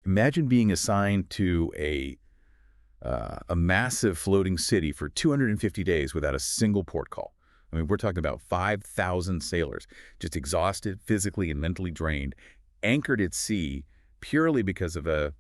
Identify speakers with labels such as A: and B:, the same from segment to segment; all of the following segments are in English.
A: Imagine being assigned to a massive floating city for 250 days without a single port call. I mean, we're talking about 5,000 sailors, just exhausted, physically and mentally drained, anchored at sea purely because of a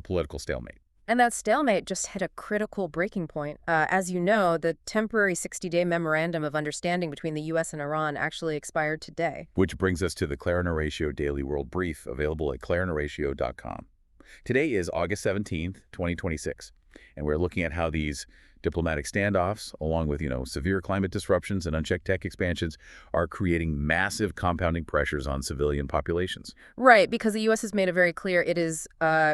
A: political stalemate.
B: And that stalemate just hit a critical breaking point. As you know, the temporary 60-day memorandum of understanding between the U.S. and Iran actually expired today.
A: Which brings us to the Claire and Horatio Daily World Brief, available at claireandhoratio.com. Today is August 17th, 2026, and we're looking at how these diplomatic standoffs, along with, severe climate disruptions and unchecked tech expansions, are creating massive compounding pressures on civilian populations.
B: Right, because the U.S. has made it very clear it is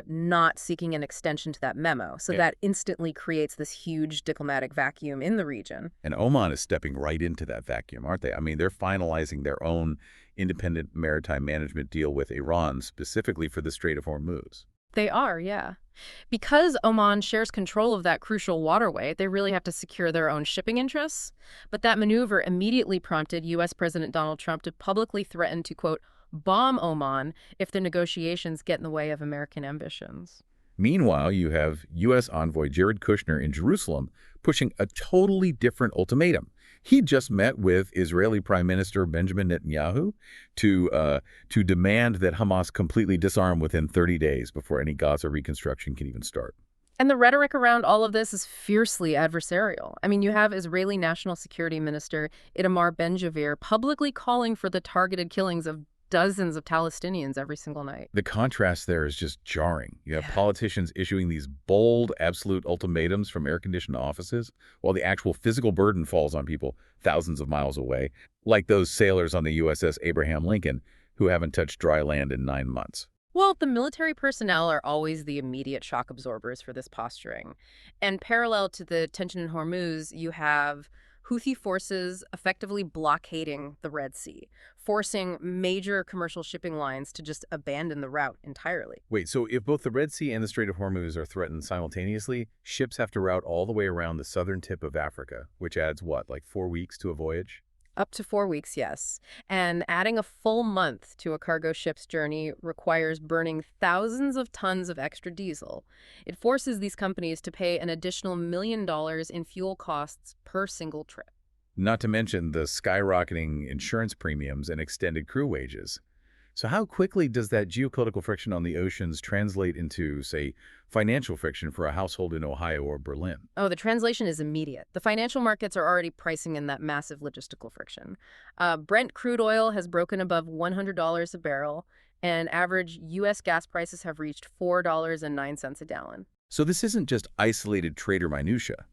B: not seeking an extension to that memo. So that instantly creates this huge diplomatic vacuum in the region.
A: And Oman is stepping right into that vacuum, aren't they? I mean, they're finalizing their own independent maritime management deal with Iran, specifically for the Strait of Hormuz.
B: They are, yeah. Because Oman shares control of that crucial waterway, they really have to secure their own shipping interests. But that maneuver immediately prompted U.S. President Donald Trump to publicly threaten to, quote, bomb Oman if the negotiations get in the way of American ambitions.
A: Meanwhile, you have U.S. envoy Jared Kushner in Jerusalem pushing a totally different ultimatum. He just met with Israeli Prime Minister Benjamin Netanyahu to demand that Hamas completely disarm within 30 days before any Gaza reconstruction can even start.
B: And the rhetoric around all of this is fiercely adversarial. I mean, you have Israeli National Security Minister Itamar Ben-Gvir publicly calling for the targeted killings of dozens of Palestinians every single night.
A: The contrast there is just jarring. You have politicians issuing these bold, absolute ultimatums from air-conditioned offices, while the actual physical burden falls on people thousands of miles away, like those sailors on the USS Abraham Lincoln who haven't touched dry land in 9 months.
B: Well, the military personnel are always the immediate shock absorbers for this posturing. And parallel to the tension in Hormuz, you have Houthi forces effectively blockading the Red Sea, forcing major commercial shipping lines to just abandon the route entirely.
A: Wait, so if both the Red Sea and the Strait of Hormuz are threatened simultaneously, ships have to route all the way around the southern tip of Africa, which adds what, like 4 weeks to a voyage?
B: Up to 4 weeks, yes. And adding a full month to a cargo ship's journey requires burning thousands of tons of extra diesel. It forces these companies to pay an additional $1 million in fuel costs per single trip.
A: Not to mention the skyrocketing insurance premiums and extended crew wages. So how quickly does that geopolitical friction on the oceans translate into, say, financial friction for a household in Ohio or Berlin?
B: Oh, the translation is immediate. The financial markets are already pricing in that massive logistical friction. Brent crude oil has broken above $100 a barrel, and average U.S. gas prices have reached $4.09 a gallon.
A: So this isn't just isolated trader minutia.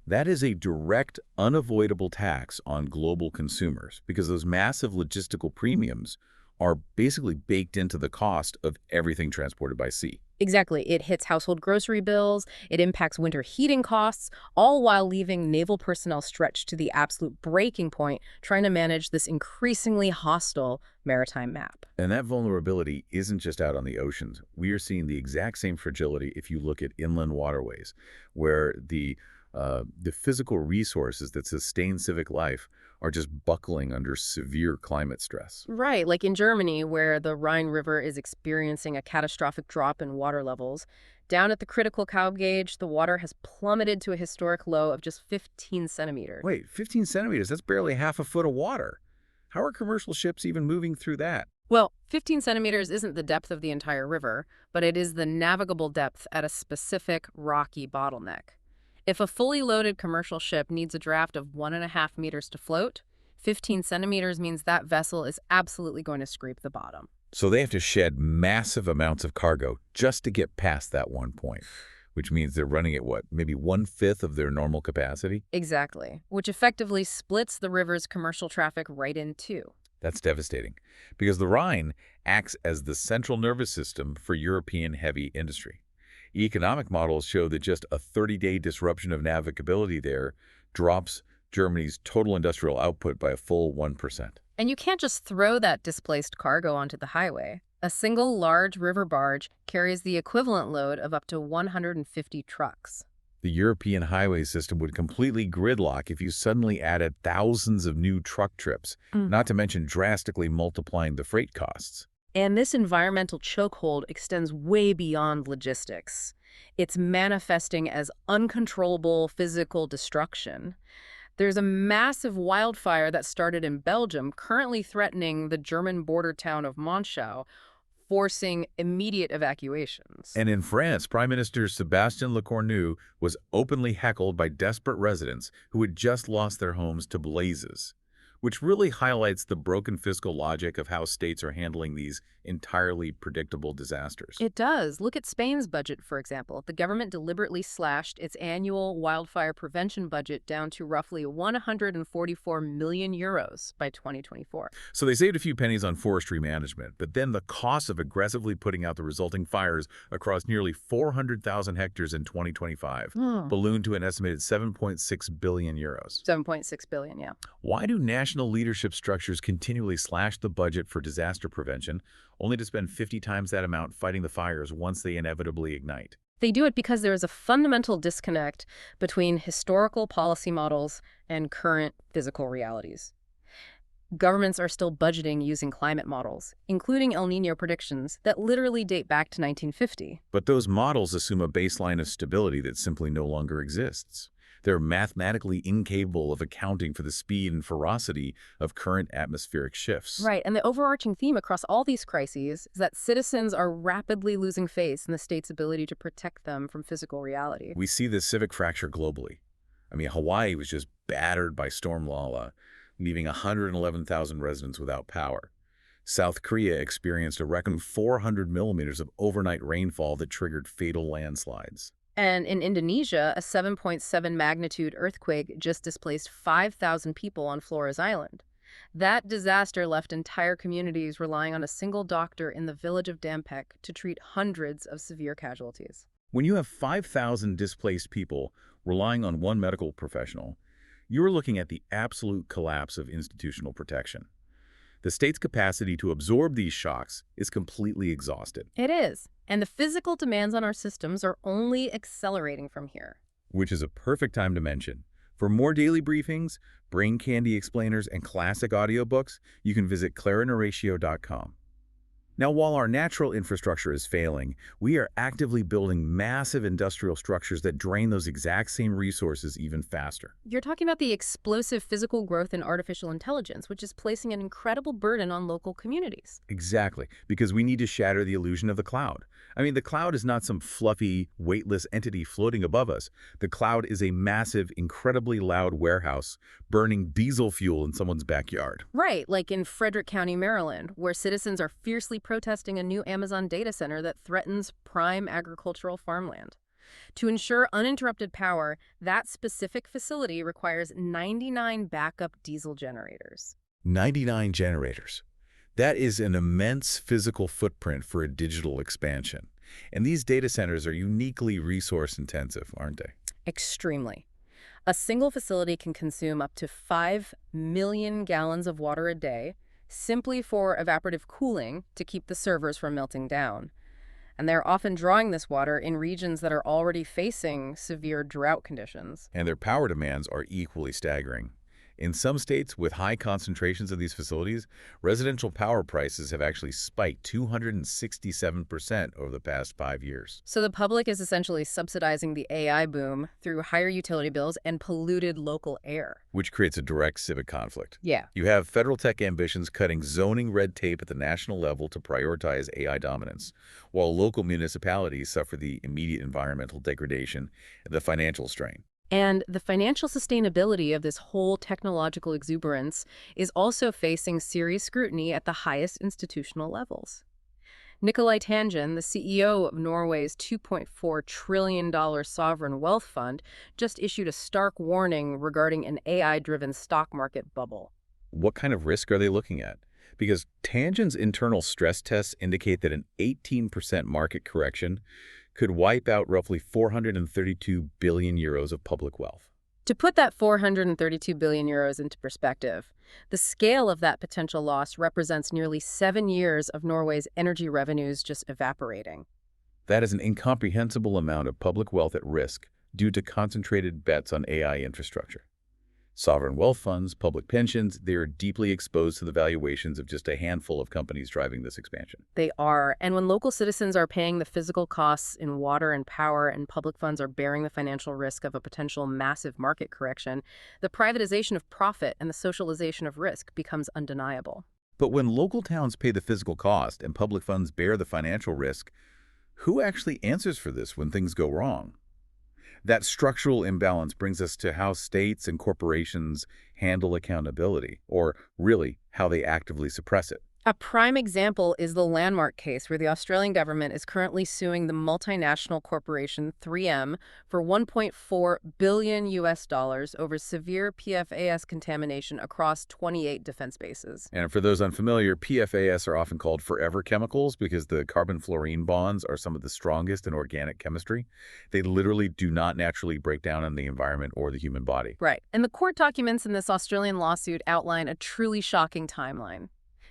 A: That is a direct, unavoidable tax on global consumers because those massive logistical premiums are basically baked into the cost of everything transported by sea.
B: Exactly. It hits household grocery bills, it impacts winter heating costs, all while leaving naval personnel stretched to the absolute breaking point, trying to manage this increasingly hostile maritime map.
A: And that vulnerability isn't just out on the oceans. We are seeing the exact same fragility if you look at inland waterways, where the physical resources that sustain civic life are just buckling under severe climate stress.
B: Right, like in Germany, where the Rhine River is experiencing a catastrophic drop in water levels. Down at the critical cow gauge, the water has plummeted to a historic low of just 15 centimeters.
A: Wait, 15 centimeters? That's barely half a foot of water. How are commercial ships even moving through that?
B: Well, 15 centimeters isn't the depth of the entire river, but it is the navigable depth at a specific rocky bottleneck. If a fully loaded commercial ship needs a draft of 1.5 meters to float, 15 centimeters means that vessel is absolutely going to scrape the bottom.
A: So they have to shed massive amounts of cargo just to get past that one point, which means they're running at what, maybe 1/5 of their normal capacity?
B: Exactly, which effectively splits the river's commercial traffic right in two.
A: That's devastating, because the Rhine acts as the central nervous system for European heavy industry. Economic models show that just a 30-day disruption of navigability there drops Germany's total industrial output by a full 1%.
B: And you can't just throw that displaced cargo onto the highway. A single large river barge carries the equivalent load of up to 150 trucks.
A: The European highway system would completely gridlock if you suddenly added thousands of new truck trips, not to mention drastically multiplying the freight costs.
B: And this environmental chokehold extends way beyond logistics. It's manifesting as uncontrollable physical destruction. There's a massive wildfire that started in Belgium, currently threatening the German border town of Monschau, forcing immediate evacuations.
A: And in France, Prime Minister Sébastien Lecornu was openly heckled by desperate residents who had just lost their homes to blazes, which really highlights the broken fiscal logic of how states are handling these entirely predictable disasters.
B: It does. Look at Spain's budget, for example. The government deliberately slashed its annual wildfire prevention budget down to roughly 144 million euros by 2024.
A: So they saved a few pennies on forestry management, but then the cost of aggressively putting out the resulting fires across nearly 400,000 hectares in 2025 ballooned to an estimated 7.6 billion euros.
B: 7.6 billion, yeah.
A: Why do national leadership structures continually slash the budget for disaster prevention, only to spend 50 times that amount fighting the fires once they inevitably ignite?
B: They do it because there is a fundamental disconnect between historical policy models and current physical realities. Governments are still budgeting using climate models, including El Niño predictions that literally date back to 1950.
A: But those models assume a baseline of stability that simply no longer exists. They're mathematically incapable of accounting for the speed and ferocity of current atmospheric shifts.
B: Right, and the overarching theme across all these crises is that citizens are rapidly losing faith in the state's ability to protect them from physical reality.
A: We see this civic fracture globally. I mean, Hawaii was just battered by Storm Lala, leaving 111,000 residents without power. South Korea experienced a record 400 millimeters of overnight rainfall that triggered fatal landslides.
B: And in Indonesia, a 7.7 magnitude earthquake just displaced 5,000 people on Flores Island. That disaster left entire communities relying on a single doctor in the village of Dampek to treat hundreds of severe casualties.
A: When you have 5,000 displaced people relying on one medical professional, you're looking at the absolute collapse of institutional protection. The state's capacity to absorb these shocks is completely exhausted.
B: It is. And the physical demands on our systems are only accelerating from here.
A: Which is a perfect time to mention. For more daily briefings, brain candy explainers, and classic audiobooks, you can visit clarinhoratio.com. Now, while our natural infrastructure is failing, we are actively building massive industrial structures that drain those exact same resources even faster.
B: You're talking about the explosive physical growth in artificial intelligence, which is placing an incredible burden on local communities.
A: Exactly, because we need to shatter the illusion of the cloud. I mean, the cloud is not some fluffy, weightless entity floating above us. The cloud is a massive, incredibly loud warehouse burning diesel fuel in someone's backyard.
B: Right, like in Frederick County, Maryland, where citizens are fiercely protesting a new Amazon data center that threatens prime agricultural farmland. To ensure uninterrupted power, that specific facility requires 99 backup diesel generators.
A: 99 generators. That is an immense physical footprint for a digital expansion. And these data centers are uniquely resource-intensive, aren't they?
B: Extremely. A single facility can consume up to 5 million gallons of water a day simply for evaporative cooling to keep the servers from melting down. And they're often drawing this water in regions that are already facing severe drought conditions.
A: And their power demands are equally staggering. In some states with high concentrations of these facilities, residential power prices have actually spiked 267% over the past 5 years.
B: So the public is essentially subsidizing the AI boom through higher utility bills and polluted local air.
A: Which creates a direct civic conflict.
B: Yeah.
A: You have federal tech ambitions cutting zoning red tape at the national level to prioritize AI dominance, while local municipalities suffer the immediate environmental degradation and the financial strain.
B: And the financial sustainability of this whole technological exuberance is also facing serious scrutiny at the highest institutional levels. Nicolai Tangen, the CEO of Norway's $2.4 trillion sovereign wealth fund, just issued a stark warning regarding an AI-driven stock market bubble.
A: What kind of risk are they looking at? Because Tangen's internal stress tests indicate that an 18% market correction could wipe out roughly 432 billion euros of public wealth.
B: To put that 432 billion euros into perspective, the scale of that potential loss represents nearly 7 years of Norway's energy revenues just evaporating.
A: That is an incomprehensible amount of public wealth at risk due to concentrated bets on AI infrastructure. Sovereign wealth funds, public pensions, they are deeply exposed to the valuations of just a handful of companies driving this expansion.
B: They are. And when local citizens are paying the physical costs in water and power and public funds are bearing the financial risk of a potential massive market correction, the privatization of profit and the socialization of risk becomes undeniable.
A: But when local towns pay the physical cost and public funds bear the financial risk, who actually answers for this when things go wrong? That structural imbalance brings us to how states and corporations handle accountability, or really, how they actively suppress it.
B: A prime example is the Landmark case, where the Australian government is currently suing the multinational corporation 3M for 1.4 billion dollars over severe PFAS contamination across 28 defense bases.
A: And for those unfamiliar, PFAS are often called forever chemicals because the carbon-fluorine bonds are some of the strongest in organic chemistry. They literally do not naturally break down in the environment or the human body.
B: Right. And the court documents in this Australian lawsuit outline a truly shocking timeline.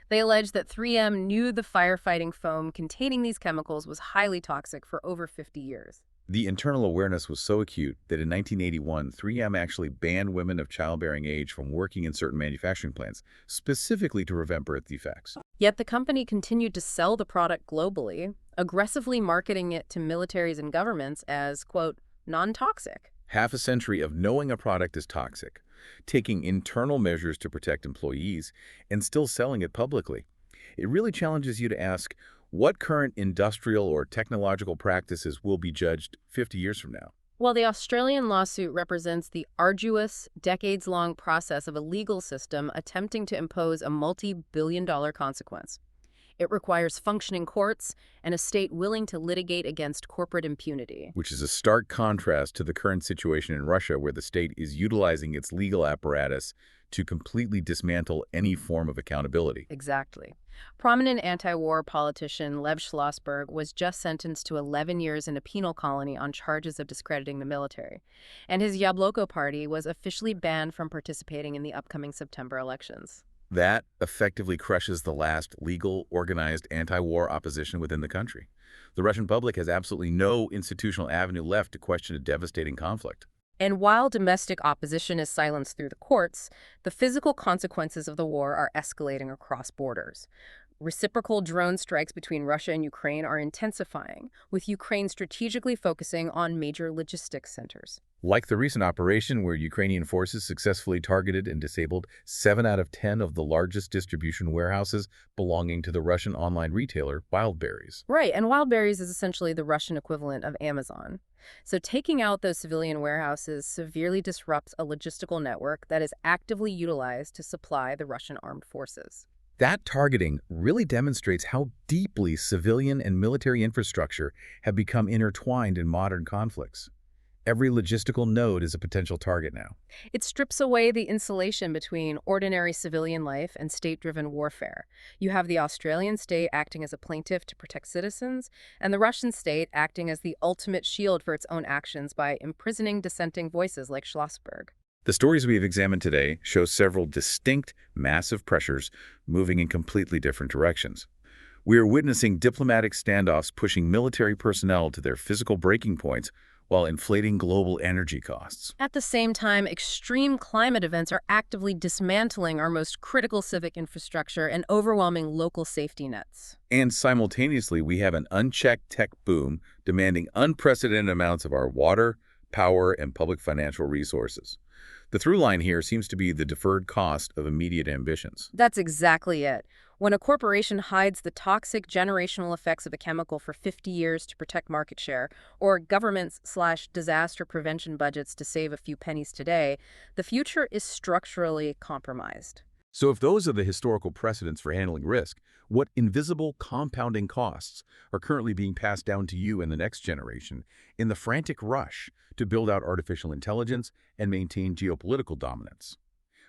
B: They allege that 3M knew the firefighting foam containing these chemicals was highly toxic for over 50 years.
A: The internal awareness was so acute that in 1981, 3M actually banned women of childbearing age from working in certain manufacturing plants, specifically to prevent birth defects.
B: Yet the company continued to sell the product globally, aggressively marketing it to militaries and governments as, quote, non-toxic.
A: Half a century of knowing a product is toxic, taking internal measures to protect employees, and still selling it publicly. It really challenges you to ask, what current industrial or technological practices will be judged 50 years from now?
B: While the Australian lawsuit represents the arduous, decades-long process of a legal system attempting to impose a multi-billion-dollar consequence. It requires functioning courts and a state willing to litigate against corporate impunity.
A: Which is a stark contrast to the current situation in Russia, where the state is utilizing its legal apparatus to completely dismantle any form of accountability.
B: Exactly. Prominent anti-war politician Lev Schlossberg was just sentenced to 11 years in a penal colony on charges of discrediting the military. And his Yabloko party was officially banned from participating in the upcoming September elections.
A: That effectively crushes the last legal, organized anti-war opposition within the country. The Russian public has absolutely no institutional avenue left to question a devastating conflict.
B: And while domestic opposition is silenced through the courts, the physical consequences of the war are escalating across borders. Reciprocal drone strikes between Russia and Ukraine are intensifying, with Ukraine strategically focusing on major logistics centers.
A: Like the recent operation where Ukrainian forces successfully targeted and disabled 7 out of 10 of the largest distribution warehouses belonging to the Russian online retailer Wildberries.
B: Right, and Wildberries is essentially the Russian equivalent of Amazon. So taking out those civilian warehouses severely disrupts a logistical network that is actively utilized to supply the Russian armed forces.
A: That targeting really demonstrates how deeply civilian and military infrastructure have become intertwined in modern conflicts. Every logistical node is a potential target now.
B: It strips away the insulation between ordinary civilian life and state-driven warfare. You have the Australian state acting as a plaintiff to protect citizens, and the Russian state acting as the ultimate shield for its own actions by imprisoning dissenting voices like Schlossberg.
A: The stories we've examined today show several distinct, massive pressures moving in completely different directions. We are witnessing diplomatic standoffs pushing military personnel to their physical breaking points while inflating global energy costs.
B: At the same time, extreme climate events are actively dismantling our most critical civic infrastructure and overwhelming local safety nets.
A: And simultaneously, we have an unchecked tech boom demanding unprecedented amounts of our water, power, and public financial resources. The through line here seems to be the deferred cost of immediate ambitions.
B: That's exactly it. When a corporation hides the toxic generational effects of a chemical for 50 years to protect market share, or governments/disaster prevention budgets to save a few pennies today, the future is structurally compromised.
A: So if those are the historical precedents for handling risk, what invisible compounding costs are currently being passed down to you and the next generation in the frantic rush to build out artificial intelligence and maintain geopolitical dominance?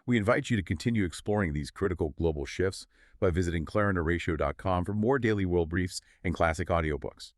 A: We invite you to continue exploring these critical global shifts by visiting clarineratio.com for more daily world briefs and classic audiobooks.